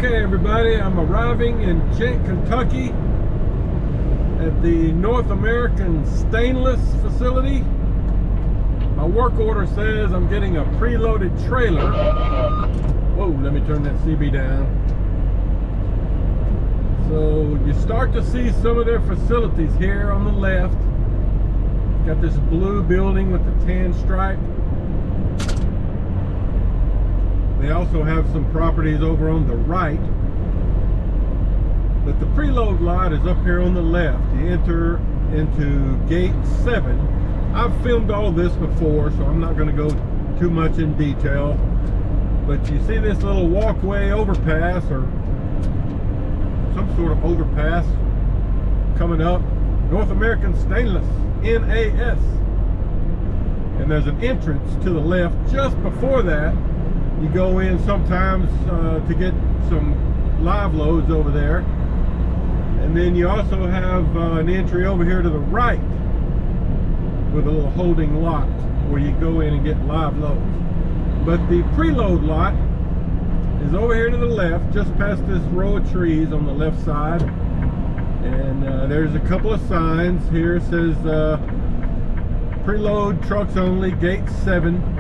Okay, everybody, I'm arriving in Ghent, Kentucky at the North American Stainless facility. My work order says I'm getting a preloaded trailer. Whoa, let me turn that CB down. So you start to see some of their facilities here on the left. Got this blue building with the tan stripe. They also have some properties over on the right. But the preload lot is up here on the left. You enter into gate 7. I've filmed all this before, so I'm not going to go too much in detail. But you see this little walkway overpass, or some sort of overpass coming up. North American Stainless, NAS. And there's an entrance to the left just before that. You go in sometimes to get some live loads over there. And then you also have an entry over here to the right with a little holding lot where you go in and get live loads. But the preload lot is over here to the left, just past this row of trees on the left side. And there's a couple of signs here. It says preload trucks only, gate 7.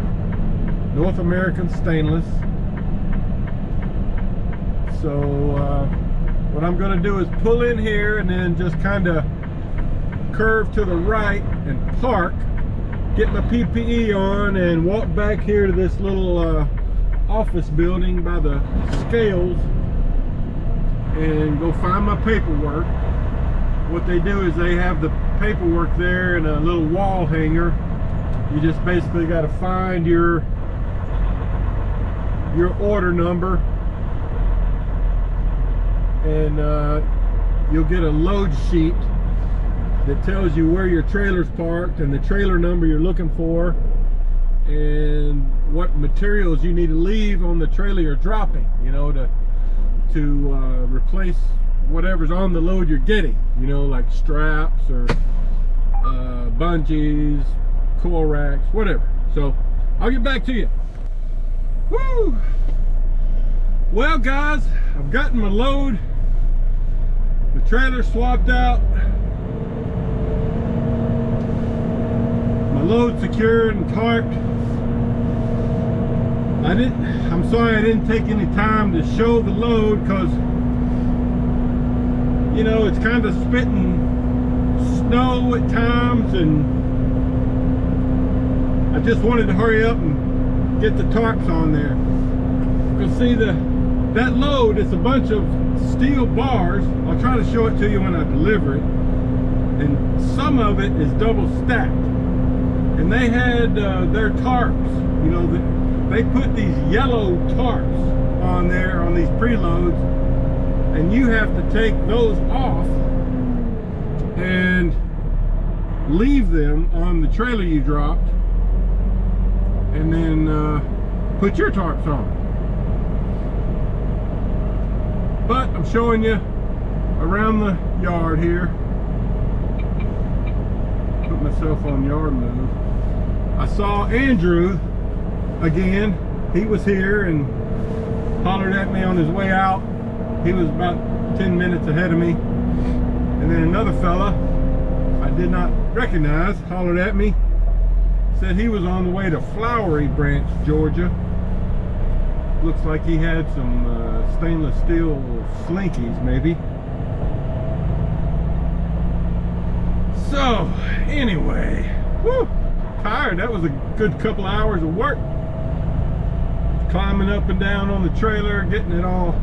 North American Stainless. So what I'm going to do is pull in here and then just kind of curve to the right and park, get my PPE on, and walk back here to this little office building by the scales and go find my paperwork. What they do is they have the paperwork there in a little wall hanger. You just basically got to find your order number, and you'll get a load sheet that tells you where your trailer's parked and the trailer number you're looking for and what materials you need to leave on the trailer you're dropping, you know, to replace whatever's on the load you're getting, you know, like straps or bungees, coil racks, whatever. So I'll get back to you. Woo! Well, guys, I've gotten my load, the trailer swapped out, my load secured and tarped. I'm sorry I didn't take any time to show the load, because you know, it's kind of spitting snow at times, and I just wanted to hurry up and get the tarps on there. You can see that load is a bunch of steel bars. I'll try to show it to you when I deliver it. And some of it is double stacked. And they had their tarps, you know, they put these yellow tarps on there on these preloads, and you have to take those off and leave them on the trailer you dropped, and then put your tarps on. But I'm showing you around the yard here. Put myself on yard move. I saw Andrew again. He was here and hollered at me on his way out. He was about 10 minutes ahead of me. And then another fella I did not recognize hollered at me. Said he was on the way to Flowery Branch, Georgia. Looks like he had some stainless steel slinkies, maybe. So, anyway, whew, tired. That was a good couple hours of work. Climbing up and down on the trailer, getting it all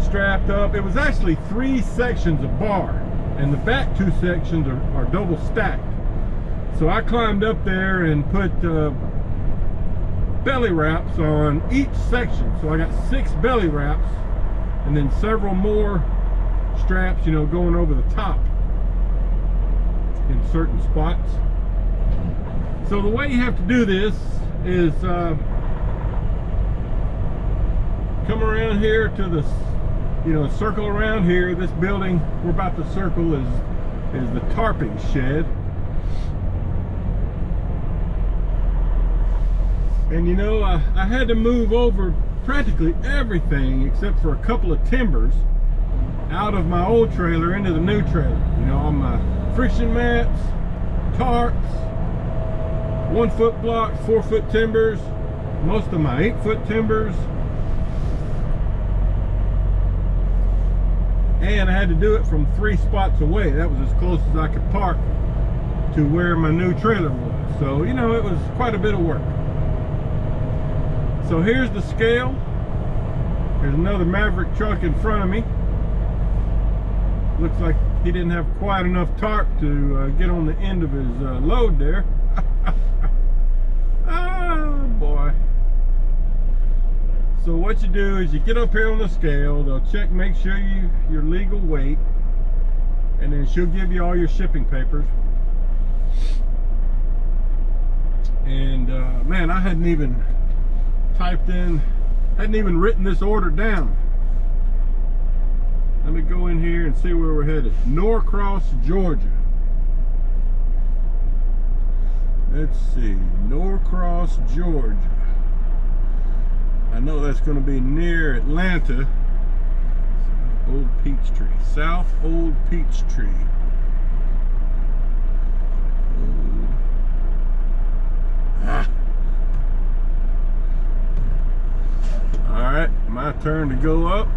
strapped up. It was actually 3 sections of bar, and the back 2 sections are double stacked. So I climbed up there and put belly wraps on each section. So I got 6 belly wraps and then several more straps, you know, going over the top in certain spots. So the way you have to do this is come around here to this, you know, circle around here. This building we're about to circle is the tarping shed. And you know, I had to move over practically everything except for a couple of timbers out of my old trailer into the new trailer. You know, all my friction mats, tarps, 1 foot blocks, 4 foot timbers, most of my 8 foot timbers. And I had to do it from 3 spots away. That was as close as I could park to where my new trailer was. So, you know, it was quite a bit of work. So here's the scale. There's another Maverick truck in front of me. Looks like he didn't have quite enough tarp to get on the end of his load there. Oh boy. So what you do is you get up here on the scale. They'll check, make sure your legal weight, and then she'll give you all your shipping papers. And man, I hadn't even written this order down. Let me go in here and see where we're headed. Norcross, Georgia. Let's see, Norcross, Georgia. I know that's going to be near Atlanta. Old Peachtree, South Old Peachtree. All right, my turn to go up.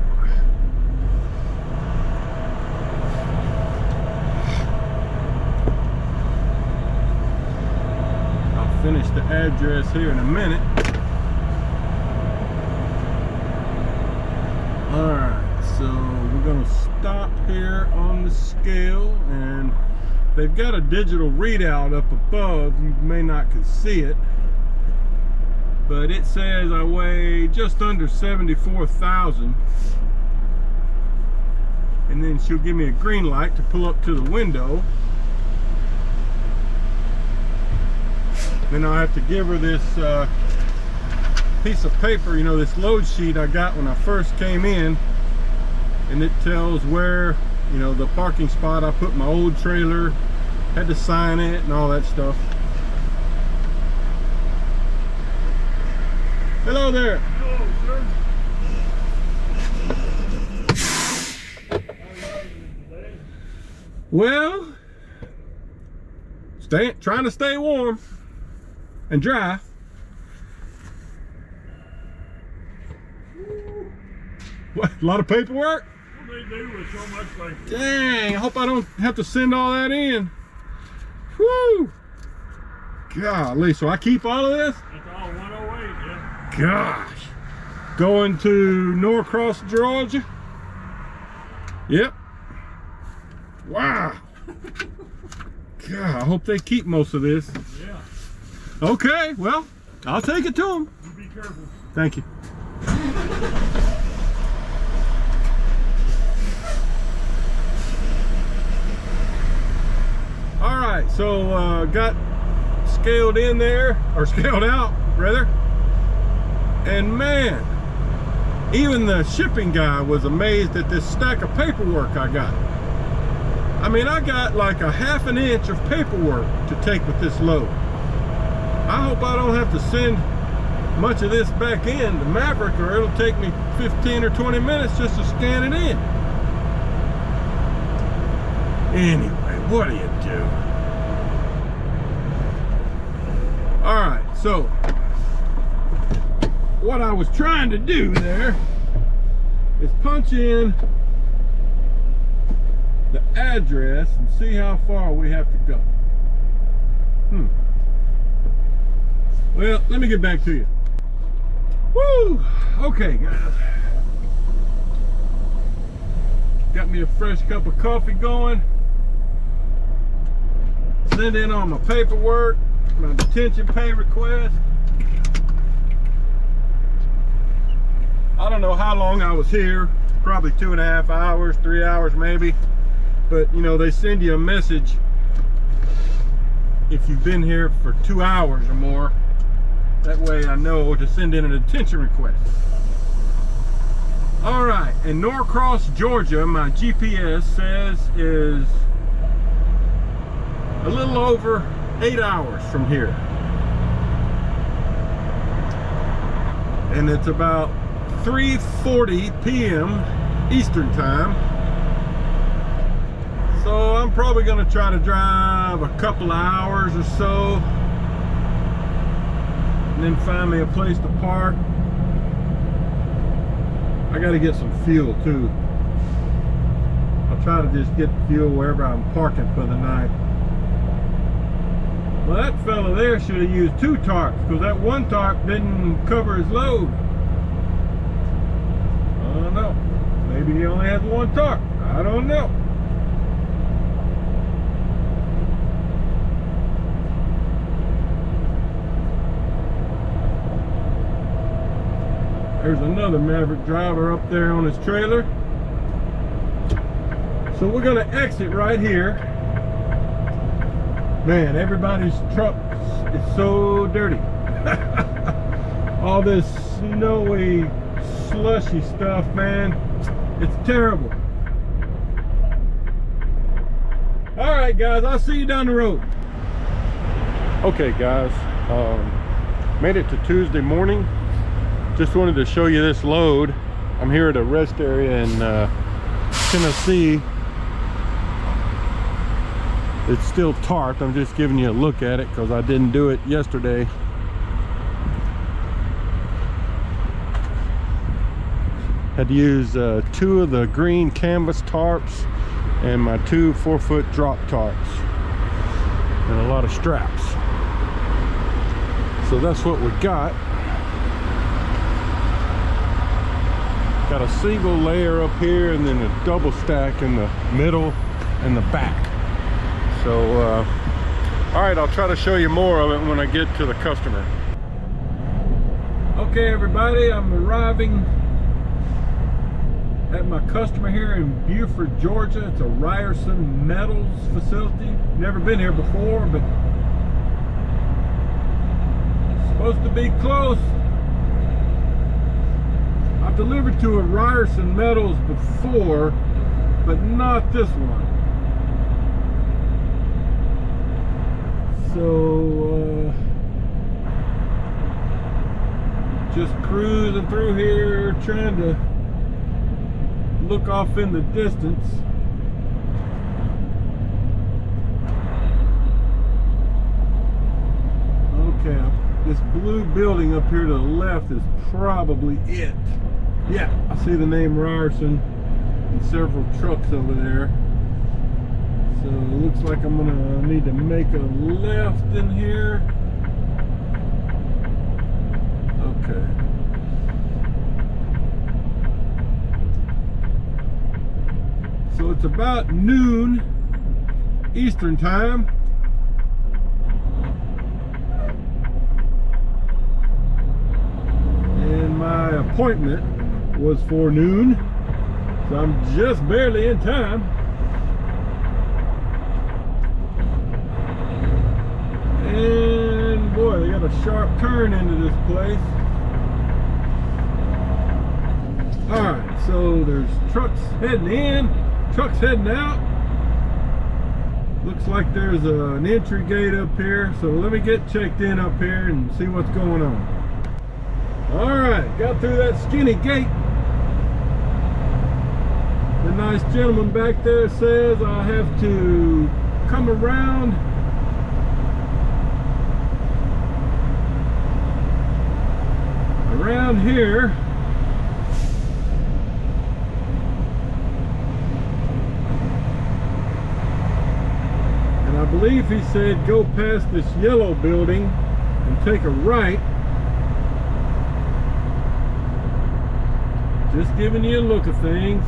I'll finish the address here in a minute. All right, so we're gonna stop here on the scale, and they've got a digital readout up above. You may not can see it, but it says I weigh just under 74,000. And then she'll give me a green light to pull up to the window. Then I'll have to give her this piece of paper, you know, this load sheet I got when I first came in, and it tells where, you know, the parking spot I put my old trailer, had to sign it and all that stuff. Hello there. Hello, sir. Well, trying to stay warm and dry. What, a lot of paperwork? What they do with so much paper? Dang, I hope I don't have to send all that in. Whew. Golly, so I keep all of this? It's all 108, yeah. Gosh. Going to Norcross, Georgia? Yep. Wow. God, I hope they keep most of this. Yeah. Okay, well, I'll take it to them. You be careful. Thank you. All right, so got scaled in there, or scaled out rather, and man, even the shipping guy was amazed at this stack of paperwork I got. I mean, I got like a ½ an inch of paperwork to take with this load. I hope I don't have to send much of this back in to Maverick, or it'll take me 15 or 20 minutes just to scan it in. Anyway, what do you do? All right, so what I was trying to do there is punch in the address and see how far we have to go. Well, let me get back to you. Woo! Okay, guys. Got me a fresh cup of coffee going. Send in all my paperwork, my detention pay request. I don't know how long I was here, probably 2.5 hours, 3 hours maybe. But you know, they send you a message if you've been here for 2 hours or more. That way I know to send in a detention request. All right, in Norcross, Georgia, my GPS says is a little over 8 hours from here. And it's about 3:40 p.m. Eastern time. So I'm probably going to try to drive a couple of hours or so and then find me a place to park. I got to get some fuel too. I'll try to just get fuel wherever I'm parking for the night. Well, that fella there should have used 2 tarps because that one tarp didn't cover his load. I don't know. Maybe he only has 1 tarp. I don't know. There's another Maverick driver up there on his trailer. So we're gonna exit right here. Man, everybody's truck is so dirty. All this snowy, slushy stuff, man. It's terrible. All right, guys, I'll see you down the road. Okay, guys, made it to Tuesday morning. Just wanted to show you this load. I'm here at a rest area in Tennessee. It's still tarped. I'm just giving you a look at it because I didn't do it yesterday. Had to use 2 of the green canvas tarps and my 2 4-foot drop tarps and a lot of straps. So that's what we got. Got a single layer up here and then a double stack in the middle and the back. So all right, I'll try to show you more of it when I get to the customer. Okay, everybody, I'm arriving at my customer here in Beaufort, Georgia. It's a Ryerson metals facility. Never been here before, but it's supposed to be close. I've delivered to a Ryerson metals before, but not this one. So just cruising through here, trying to look off in the distance. Okay, this blue building up here to the left is probably it. Yeah, I see the name Ryerson and several trucks over there. So it looks like I'm gonna need to make a left in here. Okay. So it's about noon Eastern time. And my appointment was for noon. So I'm just barely in time. And boy, they got a sharp turn into this place. Alright, so there's trucks heading in, trucks heading out. Looks like there's an entry gate up here. So let me get checked in up here and see what's going on. Alright, got through that skinny gate. The nice gentleman back there says I have to come around here, and I believe he said go past this yellow building and take a right. Just giving you a look at things.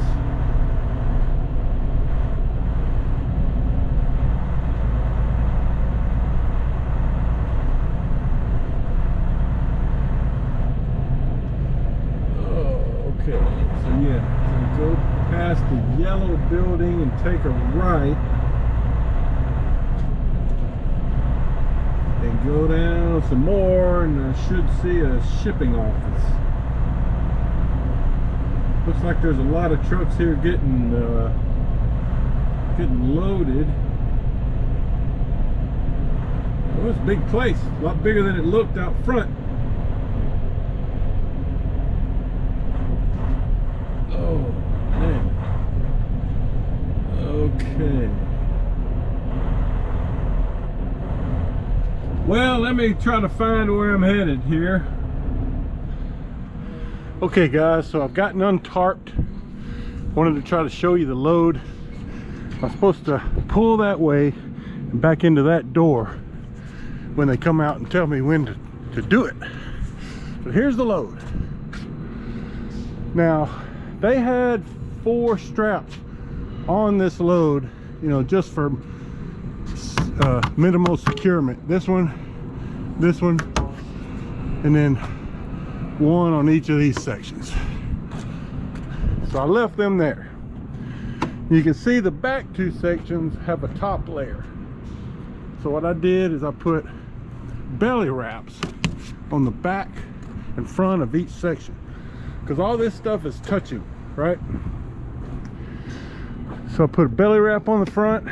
Go past the yellow building and take a right and go down some more, and I should see a shipping office. Looks like there's a lot of trucks here getting loaded. Well, it's a big place, a lot bigger than it looked out front. Okay. Well, let me try to find where I'm headed here. Okay guys, so I've gotten untarped. Wanted to try to show you the load. I'm supposed to pull that way and back into that door when they come out and tell me when to do it. But here's the load. Now, they had 4 straps on this load, you know, just for minimal securement. This one, and then 1 on each of these sections. So I left them there. You can see the back 2 sections have a top layer. So what I did is I put belly wraps on the back and front of each section, because all this stuff is touching, right? So I put a belly wrap on the front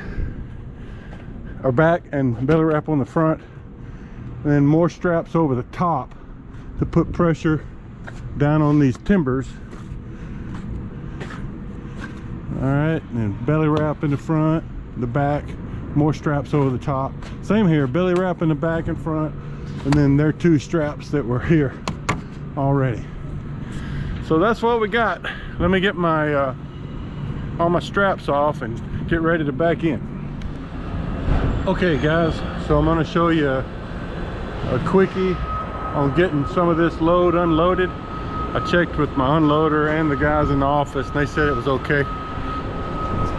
or back, and belly wrap on the front, and then more straps over the top to put pressure down on these timbers. All right, and belly wrap in the front, the back, more straps over the top. Same here, belly wrap in the back and front, and then there are 2 straps that were here already. So that's what we got. Let me get my all my straps off and get ready to back in. Okay guys, so I'm going to show you a quickie on getting some of this load unloaded. I checked with my unloader and the guys in the office, and they said it was okay.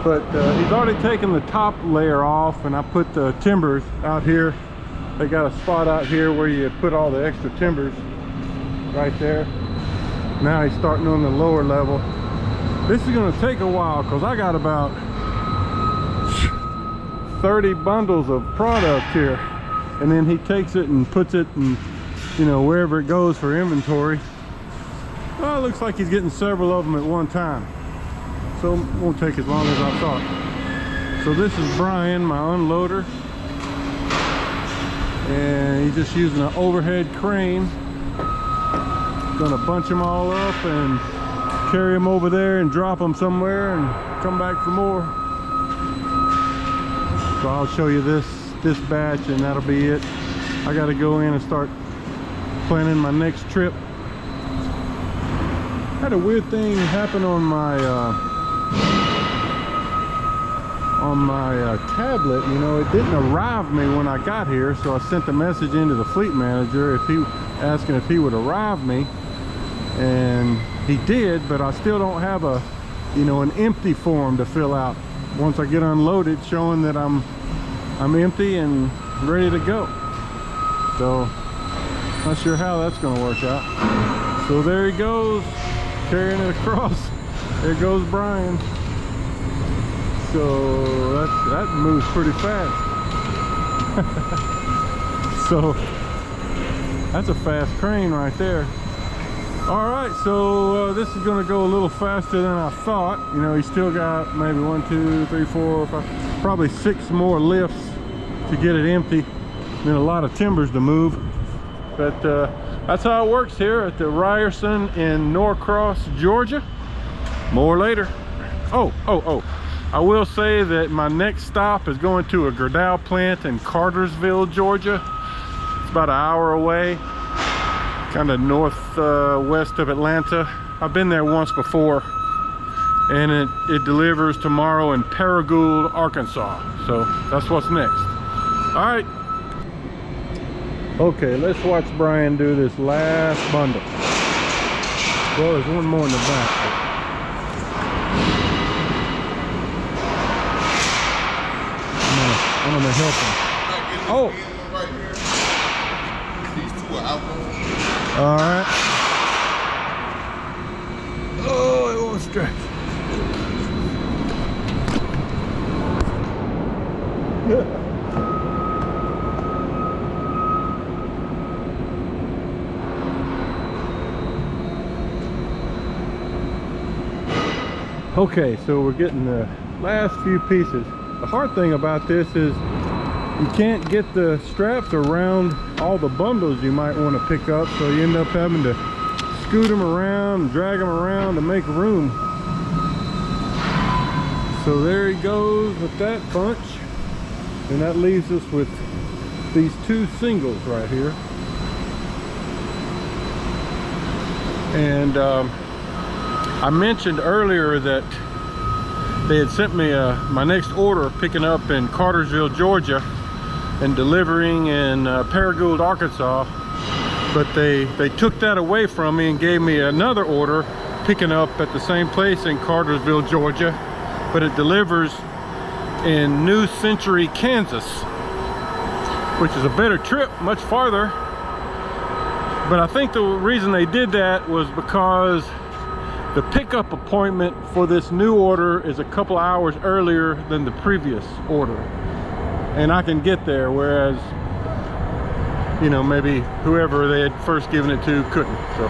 But he's already taken the top layer off, and I put the timbers out here. They got a spot out here where you put all the extra timbers right there. Now he's starting on the lower level. This is going to take a while because I got about 30 bundles of product here, and then he takes it and puts it in, you know, wherever it goes for inventory. Well, it looks like he's getting several of them at one time, so it won't take as long as I thought. So this is Brian, my unloader, and he's just using an overhead crane. Gonna bunch them all up and carry them over there and drop them somewhere and come back for more. So I'll show you this batch, and that'll be it. I gotta go in and start planning my next trip. Had a weird thing happen on my tablet. You know, it didn't arrive me when I got here, so I sent a message into the fleet manager asking if he would arrive me, and he did, but I still don't have a, you know, an empty form to fill out once I get unloaded, showing that I'm empty and ready to go. So not sure how that's going to work out. So there he goes, carrying it across. There goes Brian. So that moves pretty fast. So that's a fast crane right there. All right, so this is going to go a little faster than I thought. You know, he's still got maybe 1, 2, 3, 4, 5, probably 6 more lifts to get it empty, and a lot of timbers to move. But that's how it works here at the Ryerson in Norcross, Georgia. More later. Oh, I will say that my next stop is going to a Gerdau plant in Cartersville, Georgia. It's about an hour away, kind of northwest of Atlanta. I've been there once before, and it delivers tomorrow in Paragould, Arkansas. So that's what's next. All right. Okay, let's watch Brian do this last bundle. Well, there's one more in the back. I'm gonna help him. Oh! Right here. These 2 are out. All right. Oh, it won't stretch. Okay, so we're getting the last few pieces. The hard thing about this is you can't get the straps around all the bundles you might want to pick up, so you end up having to scoot them around, drag them around to make room. So there he goes with that bunch. And that leaves us with these two singles right here. And I mentioned earlier that they had sent me my next order, picking up in Cartersville, Georgia, and delivering in Paragould, Arkansas. But they took that away from me and gave me another order, picking up at the same place in Cartersville, Georgia, but it delivers in New Century, Kansas, which is a better trip, much farther. But I think the reason they did that was because the pickup appointment for this new order is a couple hours earlier than the previous order, and I can get there, whereas, you know, maybe whoever they had first given it to couldn't. So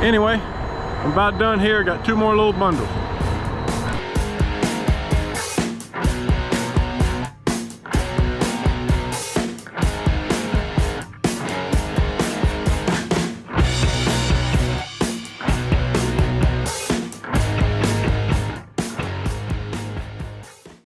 anyway, I'm about done here. Got two more little bundles.